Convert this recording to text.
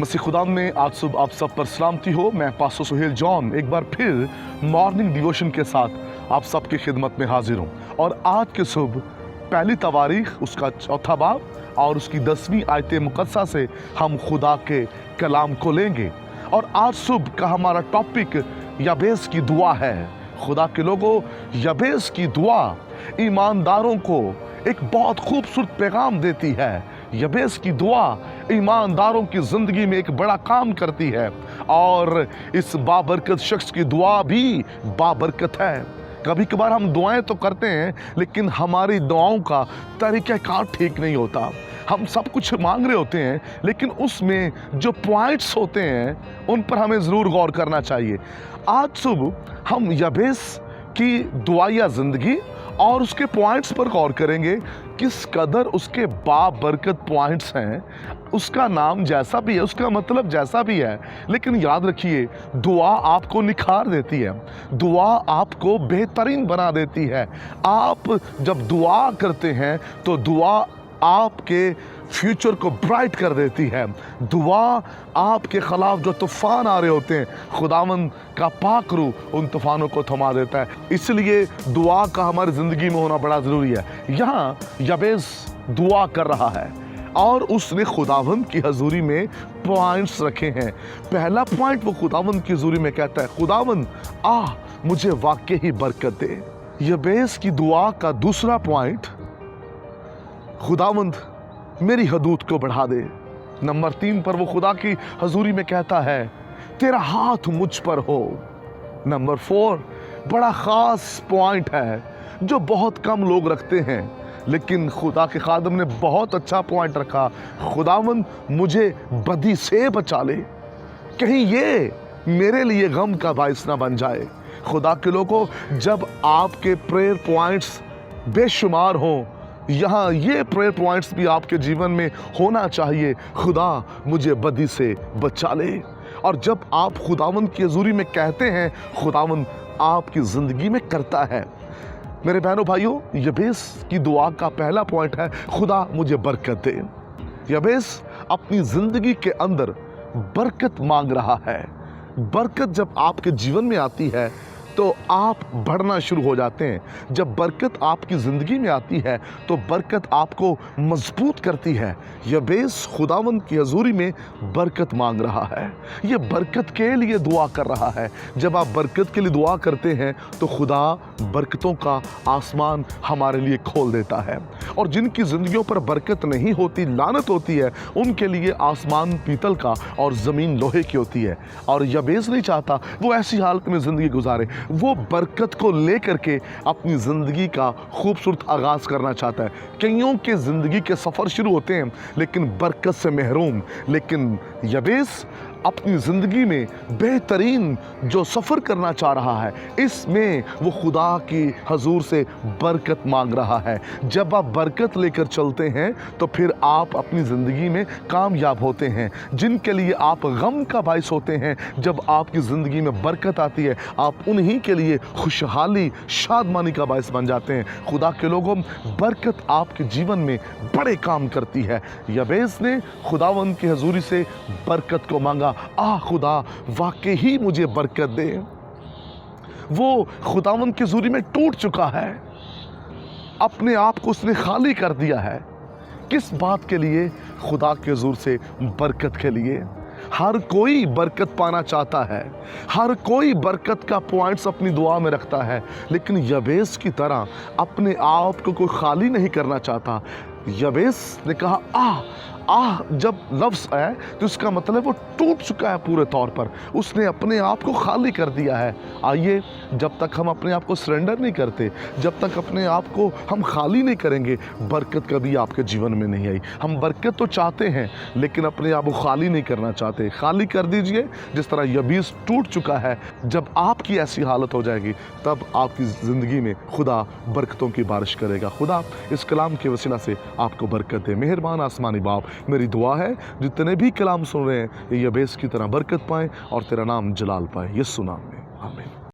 मसीह खुदा में आज सुबह आप सब पर सलामती हो। मैं पास्टर सुहेल जॉन एक बार फिर मॉर्निंग डिवोशन के साथ आप सबकी खिदमत में हाजिर हूँ। और आज के सुबह पहली तवारीख उसका चौथा बाब और उसकी 10वीं आयत मुकद्दसा से हम खुदा के कलाम को लेंगे। और आज सुबह का हमारा टॉपिक याबेस की दुआ है। खुदा के लोगों, याबेस की दुआ ईमानदारों को एक बहुत खूबसूरत पैगाम देती है। याबेस की दुआ ईमानदारों की ज़िंदगी में एक बड़ा काम करती है और इस बाबरकत शख्स की दुआ भी बाबरकत है। कभी कभार हम दुआएं तो करते हैं लेकिन हमारी दुआओं का तरीक़ाकार ठीक नहीं होता। हम सब कुछ मांग रहे होते हैं लेकिन उसमें जो पॉइंट्स होते हैं उन पर हमें ज़रूर गौर करना चाहिए। आज सुबह हम याबेस की दुआया ज़िंदगी और उसके पॉइंट्स पर गौर करेंगे। किस कदर उसके बाबरकत पॉइंट्स हैं। उसका नाम जैसा भी है, उसका मतलब जैसा भी है, लेकिन याद रखिए दुआ आपको निखार देती है, दुआ आपको बेहतरीन बना देती है। आप जब दुआ करते हैं तो दुआ आपके फ्यूचर को ब्राइट कर देती है। दुआ आपके ख़िलाफ़ जो तूफ़ान आ रहे होते हैं, खुदावंद का पाक रूह उन तूफ़ानों को थमा देता है। इसलिए दुआ का हमारी ज़िंदगी में होना बड़ा ज़रूरी है। यहाँ याबेस दुआ कर रहा है और उसने खुदावंद की हजूरी में पॉइंट्स रखे हैं। पहला पॉइंट वो खुदावंद की हजूरी में कहता है, खुदावंद मुझे वाकई ही बरकत दे। याबेस की दुआ का दूसरा पॉइंट, खुदावंद मेरी हदूद को बढ़ा दे। नंबर 3 पर वो खुदा की हजूरी में कहता है, तेरा हाथ मुझ पर हो। नंबर 4 बड़ा ख़ास पॉइंट है जो बहुत कम लोग रखते हैं, लेकिन खुदा के खादम ने बहुत अच्छा पॉइंट रखा, खुदावंद मुझे बदी से बचा ले, कहीं ये मेरे लिए गम का बाइस ना बन जाए। खुदा के लोगों, जब आपके प्रेयर पॉइंट्स बेशुमार हों, यहाँ ये प्रेयर पॉइंट्स भी आपके जीवन में होना चाहिए, खुदा मुझे बदी से बचा ले। और जब आप खुदावंद की हजूरी में कहते हैं, खुदावंद आपकी ज़िंदगी में करता है। मेरे बहनों भाइयों, याबेस की दुआ का पहला पॉइंट है, खुदा मुझे बरकत दे। याबेस अपनी ज़िंदगी के अंदर बरकत मांग रहा है। बरकत जब आपके जीवन में आती है तो आप बढ़ना शुरू हो जाते हैं। जब बरकत आपकी ज़िंदगी में आती है तो बरकत आपको मजबूत करती है। याबेस खुदावंद की हजूरी में बरकत मांग रहा है, ये बरकत के लिए दुआ कर रहा है। जब आप बरकत के लिए दुआ करते हैं तो खुदा बरकतों का आसमान हमारे लिए खोल देता है। और जिनकी ज़िंदगियों पर बरकत नहीं होती, लानत होती है, उनके लिए आसमान पीतल का और ज़मीन लोहे की होती है। और याबेस नहीं चाहता वो ऐसी हालत में ज़िंदगी गुजारे, वो बरकत को लेकर के अपनी ज़िंदगी का खूबसूरत आगाज़ करना चाहता है। कईयों के ज़िंदगी के सफ़र शुरू होते हैं लेकिन बरकत से महरूम, लेकिन याबेस अपनी ज़िंदगी में बेहतरीन जो सफ़र करना चाह रहा है, इसमें वो खुदा की हजूर से बरकत मांग रहा है। जब आप बरकत लेकर चलते हैं तो फिर आप अपनी ज़िंदगी में कामयाब होते हैं। जिनके लिए आप गम का बाइस होते हैं, जब आपकी ज़िंदगी में बरकत आती है, आप उन्हीं के लिए खुशहाली, शादमानी का बाइस बन जाते हैं। खुदा के लोगों, बरकत आपके जीवन में बड़े काम करती है। याबेस ने खुदावंद की हजूरी से बरकत को मांगा, खुदा वाकई ही मुझे बरकत दे। वो खुदावंद की हजूरी में टूट चुका है, अपने आप को उसने खाली कर दिया है। किस बात के लिए? खुदा के हजूर से बरकत के लिए। हर कोई बरकत पाना चाहता है, हर कोई बरकत का पॉइंट्स अपनी दुआ में रखता है, लेकिन याबेस की तरह अपने आप को कोई खाली नहीं करना चाहता। याबेस ने कहा जब लफ्ज़ है तो इसका मतलब वो टूट चुका है पूरे तौर पर, उसने अपने आप को खाली कर दिया है। आइए, जब तक हम अपने आप को सरेंडर नहीं करते, जब तक अपने आप को हम खाली नहीं करेंगे, बरकत कभी आपके जीवन में नहीं आई। हम बरकत तो चाहते हैं लेकिन अपने आप को खाली नहीं करना चाहते। खाली कर दीजिए, जिस तरह याबेस टूट चुका है। जब आपकी ऐसी हालत हो जाएगी तब आपकी ज़िंदगी में खुदा बरकतों की बारिश करेगा। खुदा इस कलाम के वसीला से आपको बरकत दे। मेहरबान आसमानी बाप, मेरी दुआ है जितने भी कलाम सुन रहे हैं ये याबेस की तरह बरकत पाएं और तेरा नाम जलाल पाए, यीशु नाम में, आमीन।